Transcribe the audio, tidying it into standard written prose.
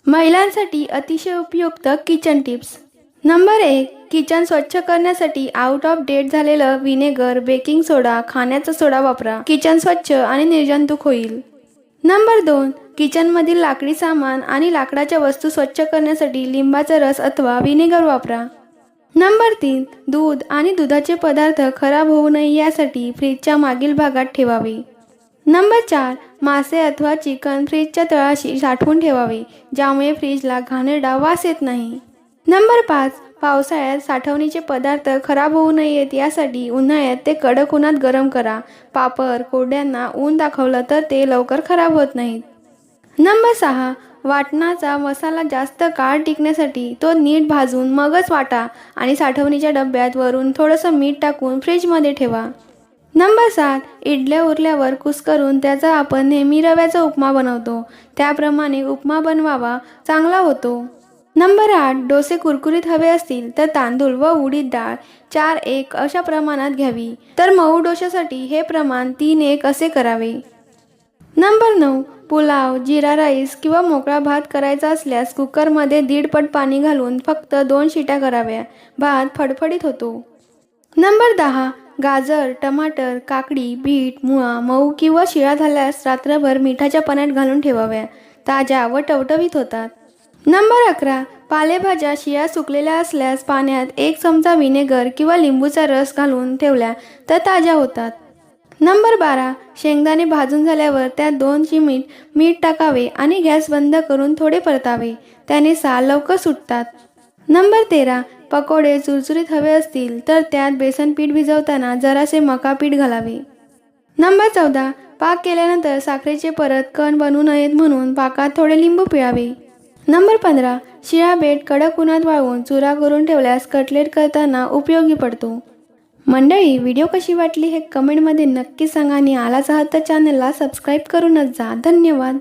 महिलांसाठी अतिशय उपयुक्त किचन टिप्स। नंबर 1, किचन स्वच्छ करण्यासाठी आउट ऑफ डेट झालेलं व्हिनेगर, बेकिंग सोडा, खाण्याचा सोडा वापरा। किचन स्वच्छ आणि निर्जंतुक होईल। नंबर 2, किचनमधील लाकडी सामान आणि लाकडाच्या वस्तू स्वच्छ करण्यासाठी लिंबाचा रस अथवा व्हिनेगर वापरा। नंबर 3, दूध आणि दुधाचे पदार्थ खराब होऊ नये यासाठी फ्रीजच्या मागील भागात ठेवावे। नंबर 4, मासे अथवा चिकन फ्रीजच्या तळाशी साठवून ठेवावे, ज्यामुळे फ्रीजला घाणेरडा वास येत नाही। नंबर 5, पावसाळ्यात साठवणीचे पदार्थ खराब होऊ नयेत यासाठी उन्हाळ्यात ते कडक उन्हात गरम करा। पापड, कोरड्यांना ऊन दाखवलं तर ते लवकर खराब होत नाहीत। नंबर 6, वाटणाचा मसाला जास्त काळ टिकण्यासाठी तो नीट भाजून मगच वाटा आणि साठवणीच्या डब्यात वरून थोडंसं मीठ टाकून फ्रीजमध्ये ठेवा। नंबर 7, इडल्या उरल्यावर कुस्करून त्याचा आपण नेहमी रव्याचा उपमा बनवतो, त्याप्रमाणे उपमा बनवावा, चांगला होतो। नंबर 8, डोसे कुरकुरीत हवे असतील तर तांदूळ व उडीद डाळ 4:1 अशा प्रमाणात घ्यावी, तर मऊ डोशासाठी हे प्रमाण 3:1 असे करावे। नंबर 9, पुलाव, जिरा राईस किंवा मोकळा भात करायचा असल्यास कुकरमध्ये 1.5 पट पाणी घालून फक्त 2 शिट्या कराव्या, भात फडफडीत होतो। नंबर 10, गाजर, टमाटर, काकडी, बीट, मुळा मऊ किंवा शिळा झाल्यास रात्रभर मिठाच्या पाण्यात घालून ठेवाव्या, ताज्या व टवटवीत होतात। नंबर 11, पालेभाज्या शिळ्या सुकलेल्या असल्यास पाण्यात 1 चमचा व्हिनेगर किंवा लिंबूचा रस घालून ठेवल्या तर ताज्या होतात। नंबर 12, शेंगदाणे भाजून झाल्यावर त्यात 2 चिमूट मीठ टाकावे आणि गॅस बंद करून थोडे परतावे, त्याने साल लवकर सुटतात। नंबर 13, पकोडे चुरचुरीत हवे असतील तर त्यात बेसन पीठ भिजवताना जरासे मका पीठ घालावे। नंबर 14, पाक केल्यानंतर साखरेचे परत कण बनू नयेत म्हणून पाकात थोडे लिंबू पिळावे। नंबर 15, शिळा बेट कडक उन्हात वाळवून चुरा करून ठेवल्यास कटलेट करताना उपयोगी पडतो। मंडळी, व्हिडिओ कशी वाटली हे कमेंटमध्ये नक्की सांगा आणि आलाच आहात तर चॅनलला सबस्क्राईब करूनच जा। धन्यवाद।